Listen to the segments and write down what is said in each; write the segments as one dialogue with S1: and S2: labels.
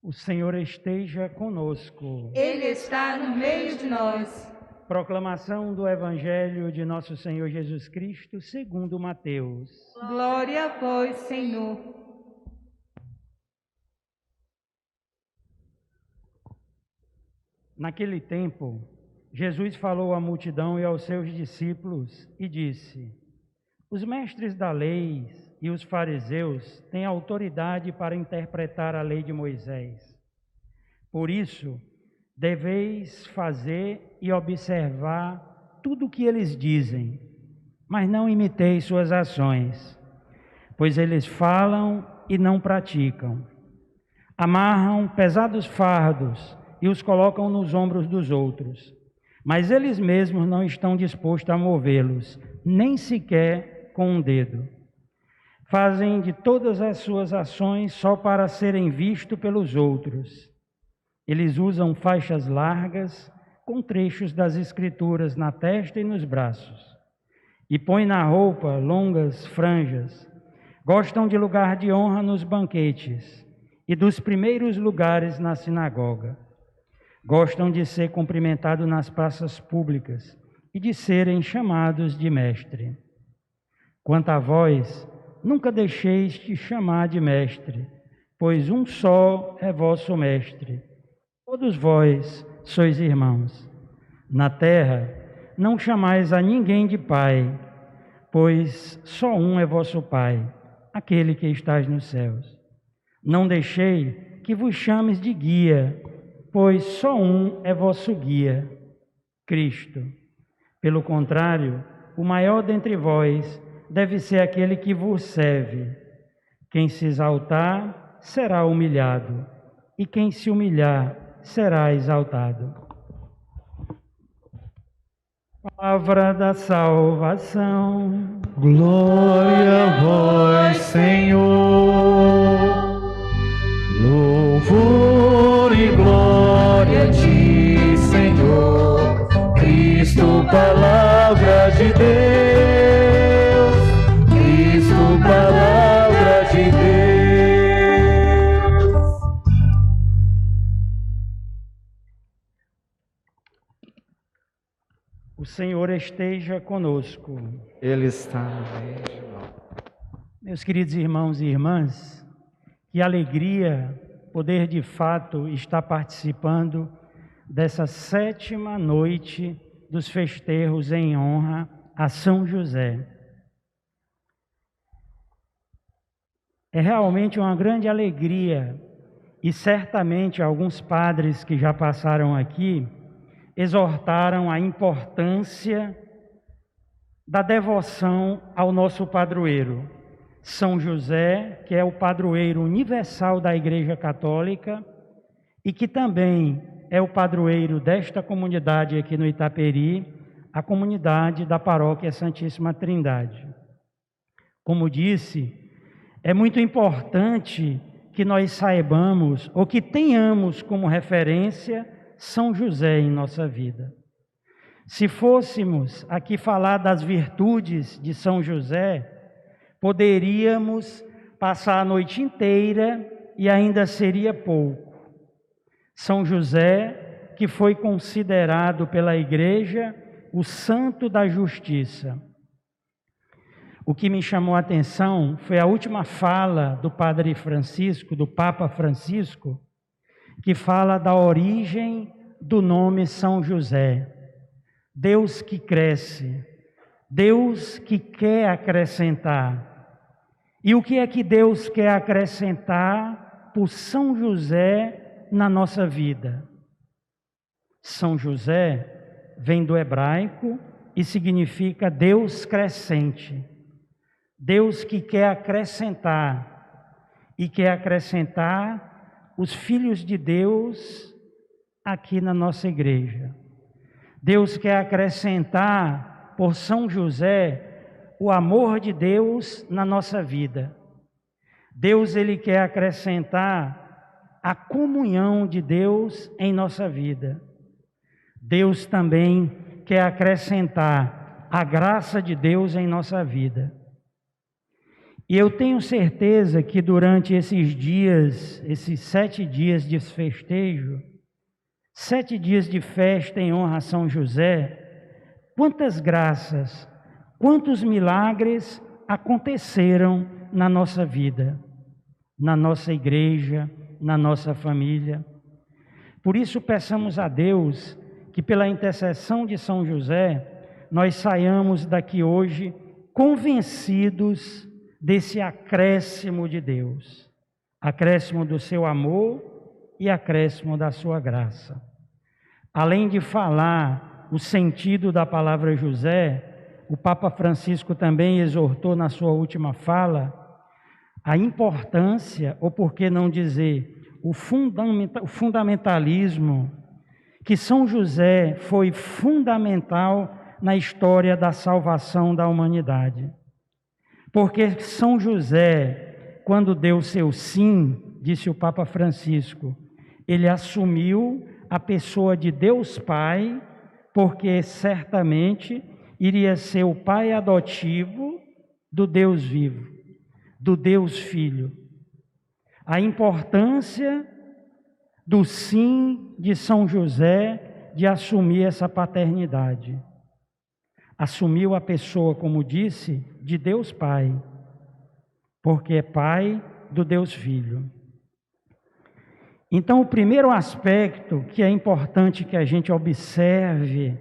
S1: O Senhor esteja conosco.
S2: Ele está no meio de nós.
S1: Proclamação do Evangelho de Nosso Senhor Jesus Cristo, segundo Mateus.
S2: Glória a vós, Senhor.
S1: Naquele tempo, Jesus falou à multidão e aos seus discípulos e disse: Os mestres da lei e os fariseus têm autoridade para interpretar a lei de Moisés. Por isso, deveis fazer e observar tudo o que eles dizem, mas não imiteis suas ações, pois eles falam e não praticam. Amarram pesados fardos e os colocam nos ombros dos outros, mas eles mesmos não estão dispostos a movê-los, nem sequer com um dedo. Fazem de todas as suas ações só para serem vistos pelos outros. Eles usam faixas largas com trechos das Escrituras na testa e nos braços, e põem na roupa longas franjas. Gostam de lugar de honra nos banquetes e dos primeiros lugares na sinagoga. Gostam de ser cumprimentados nas praças públicas e de serem chamados de mestre. Quanto a vós, nunca deixeis de chamar de mestre, pois um só é vosso mestre. Todos vós sois irmãos. Na terra, não chamais a ninguém de pai, pois só um é vosso Pai, aquele que estás nos céus. Não deixei que vos chames de guia, pois só um é vosso guia, Cristo. Pelo contrário, o maior dentre vós deve ser aquele que vos serve. Quem se exaltar será humilhado, e quem se humilhar será exaltado. Palavra da salvação.
S3: Glória a vós, Senhor. Louvor e glória a ti, Senhor. Cristo, palavra de Deus. Cristo, palavra de Deus.
S1: O Senhor esteja conosco.
S3: Ele está no meio de nós.
S1: Meus queridos irmãos e irmãs, que alegria poder de fato estar participando dessa 7ª noite dos festejos em honra a São José. É realmente uma grande alegria e certamente alguns padres que já passaram aqui exortaram a importância da devoção ao nosso padroeiro, São José, que é o padroeiro universal da Igreja Católica e que também é o padroeiro desta comunidade aqui no Itaperi, a comunidade da Paróquia Santíssima Trindade. Como disse, é muito importante que nós saibamos ou que tenhamos como referência São José em nossa vida. Se fôssemos aqui falar das virtudes de São José, poderíamos passar a noite inteira e ainda seria pouco. São José, que foi considerado pela Igreja o santo da justiça. O que me chamou a atenção foi a última fala do Padre Francisco, do Papa Francisco, que fala da origem do nome São José. Deus que cresce, Deus que quer acrescentar. E o que é que Deus quer acrescentar por São José na nossa vida? São José vem do hebraico e significa Deus crescente. Deus que quer acrescentar e quer acrescentar os filhos de Deus aqui na nossa igreja. Deus quer acrescentar por São José o amor de Deus na nossa vida. Deus, ele quer acrescentar a comunhão de Deus em nossa vida. Deus também quer acrescentar a graça de Deus em nossa vida. E eu tenho certeza que durante esses dias, esses 7 dias de festejo, 7 dias de festa em honra a São José, quantas graças, quantos milagres aconteceram na nossa vida, na nossa igreja, na nossa família. Por isso peçamos a Deus que pela intercessão de São José, nós saiamos daqui hoje convencidos desse acréscimo de Deus, acréscimo do seu amor e acréscimo da sua graça. Além de falar o sentido da palavra José, o Papa Francisco também exortou na sua última fala a importância, ou por que não dizer, o fundamentalismo, que São José foi fundamental na história da salvação da humanidade. Porque São José, quando deu seu sim, disse o Papa Francisco, ele assumiu a pessoa de Deus Pai, porque certamente iria ser o pai adotivo do Deus vivo, do Deus Filho. A importância do sim de São José de assumir essa paternidade. Assumiu a pessoa, como disse, de Deus Pai, porque é pai do Deus Filho. Então, o primeiro aspecto que é importante que a gente observe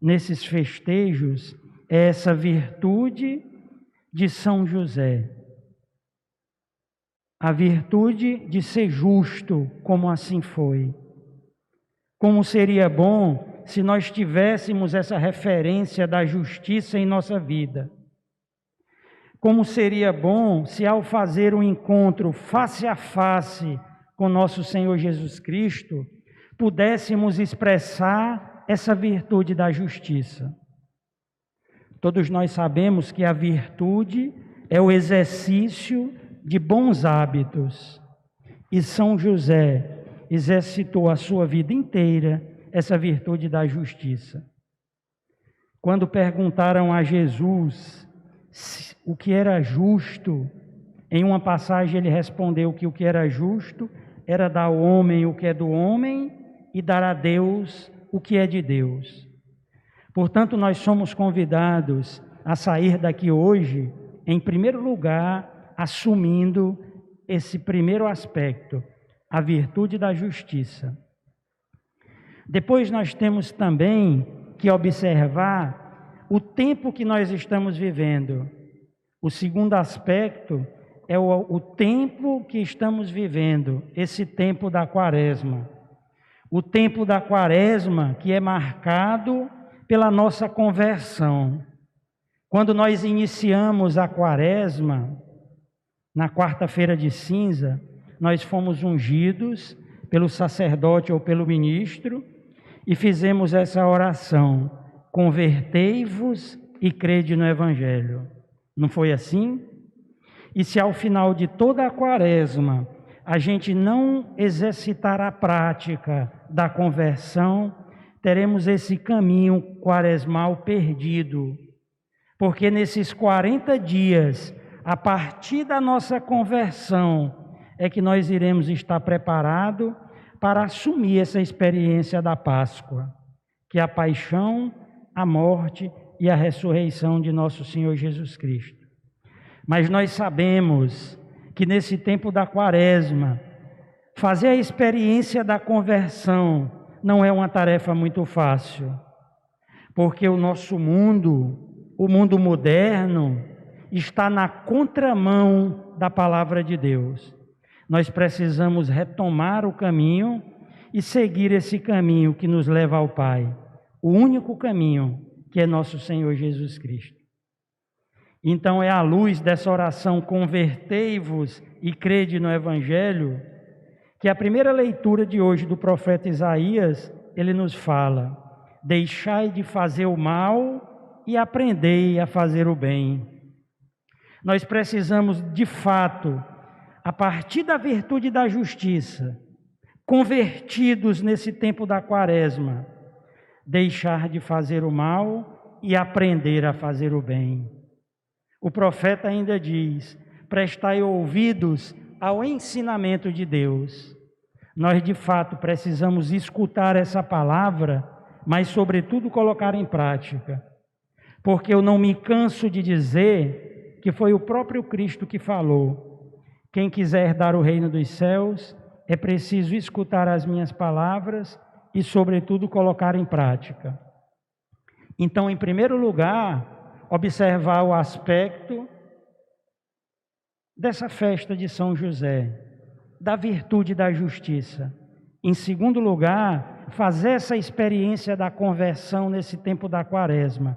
S1: nesses festejos é essa virtude de São José. A virtude de ser justo, como assim foi. Como seria bom se nós tivéssemos essa referência da justiça em nossa vida. Como seria bom se ao fazer um encontro face a face com nosso Senhor Jesus Cristo, pudéssemos expressar essa virtude da justiça. Todos nós sabemos que a virtude é o exercício de bons hábitos. E São José exercitou a sua vida inteira essa virtude da justiça. Quando perguntaram a Jesus o que era justo, em uma passagem ele respondeu que o que era justo era dar ao homem o que é do homem e dar a Deus o que é de Deus. Portanto, nós somos convidados a sair daqui hoje, em primeiro lugar, assumindo esse primeiro aspecto, a virtude da justiça. Depois nós temos também que observar o tempo que nós estamos vivendo. O segundo aspecto é o tempo que estamos vivendo, esse tempo da Quaresma. O tempo da Quaresma que é marcado pela nossa conversão. Quando nós iniciamos a Quaresma, na quarta-feira de cinza, nós fomos ungidos pelo sacerdote ou pelo ministro e fizemos essa oração: convertei-vos e crede no Evangelho. Não foi assim? E se ao final de toda a Quaresma a gente não exercitar a prática da conversão, teremos esse caminho quaresmal perdido. Porque nesses 40 dias, a partir da nossa conversão, é que nós iremos estar preparados para assumir essa experiência da Páscoa, que é a paixão, a morte e a ressurreição de nosso Senhor Jesus Cristo. Mas nós sabemos que nesse tempo da Quaresma, fazer a experiência da conversão não é uma tarefa muito fácil, porque o nosso mundo, o mundo moderno, está na contramão da palavra de Deus. Nós precisamos retomar o caminho e seguir esse caminho que nos leva ao Pai, o único caminho, que é nosso Senhor Jesus Cristo. Então é à luz dessa oração, convertei-vos e crede no Evangelho, que a primeira leitura de hoje do profeta Isaías, ele nos fala: deixai de fazer o mal e aprendei a fazer o bem. Nós precisamos, de fato, a partir da virtude da justiça, convertidos nesse tempo da Quaresma, deixar de fazer o mal e aprender a fazer o bem. O profeta ainda diz: prestai ouvidos ao ensinamento de Deus. Nós, de fato, precisamos escutar essa palavra, mas, sobretudo, colocar em prática. Porque eu não me canso de dizer que foi o próprio Cristo que falou: quem quiser herdar o reino dos céus, é preciso escutar as minhas palavras e, sobretudo, colocar em prática. Então, em primeiro lugar, observar o aspecto dessa festa de São José, da virtude da justiça. Em segundo lugar, fazer essa experiência da conversão nesse tempo da Quaresma,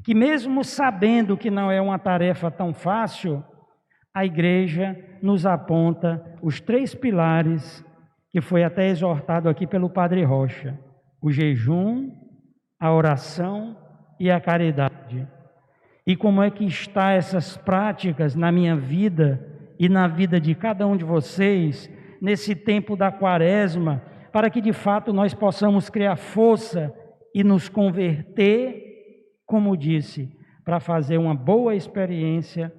S1: que mesmo sabendo que não é uma tarefa tão fácil, a Igreja nos aponta os 3 pilares que foi até exortado aqui pelo Padre Rocha: o jejum, a oração e a caridade. E como é que está essas práticas na minha vida e na vida de cada um de vocês nesse tempo da Quaresma, para que de fato nós possamos criar força e nos converter, como disse, para fazer uma boa experiência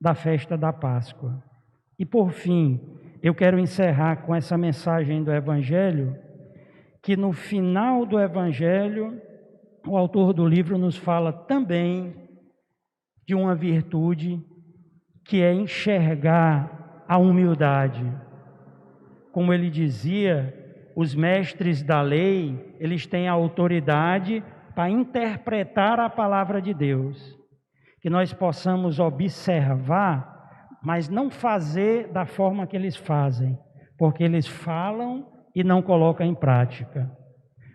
S1: da festa da Páscoa. E por fim, eu quero encerrar com essa mensagem do Evangelho, que no final do Evangelho, o autor do livro nos fala também de uma virtude que é enxergar a humildade. Como ele dizia, os mestres da lei, eles têm a autoridade para interpretar a palavra de Deus. Que nós possamos observar, mas não fazer da forma que eles fazem, porque eles falam e não colocam em prática.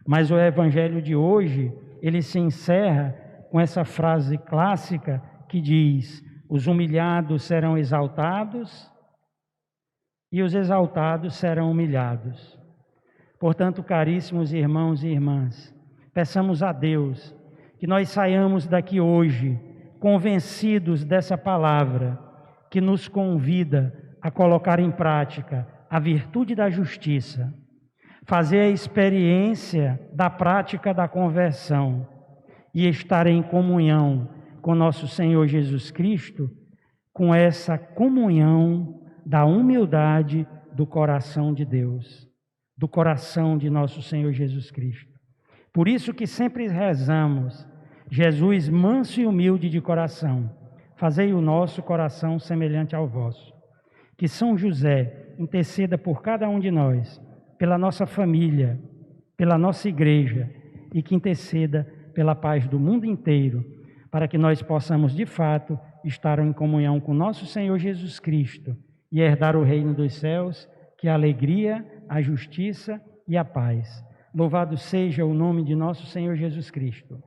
S1: Mas o Evangelho de hoje, ele se encerra com essa frase clássica que diz: os humilhados serão exaltados e os exaltados serão humilhados. Portanto, caríssimos irmãos e irmãs, peçamos a Deus que nós saiamos daqui hoje convencidos dessa palavra que nos convida a colocar em prática a virtude da justiça, fazer a experiência da prática da conversão e estar em comunhão com nosso Senhor Jesus Cristo, com essa comunhão da humildade do coração de Deus, do coração de nosso Senhor Jesus Cristo. Por isso que sempre rezamos: Jesus manso e humilde de coração, fazei o nosso coração semelhante ao vosso. Que São José interceda por cada um de nós, pela nossa família, pela nossa igreja, e que interceda pela paz do mundo inteiro, para que nós possamos, de fato, estar em comunhão com nosso Senhor Jesus Cristo e herdar o reino dos céus, que é a alegria, a justiça e a paz. Louvado seja o nome de nosso Senhor Jesus Cristo.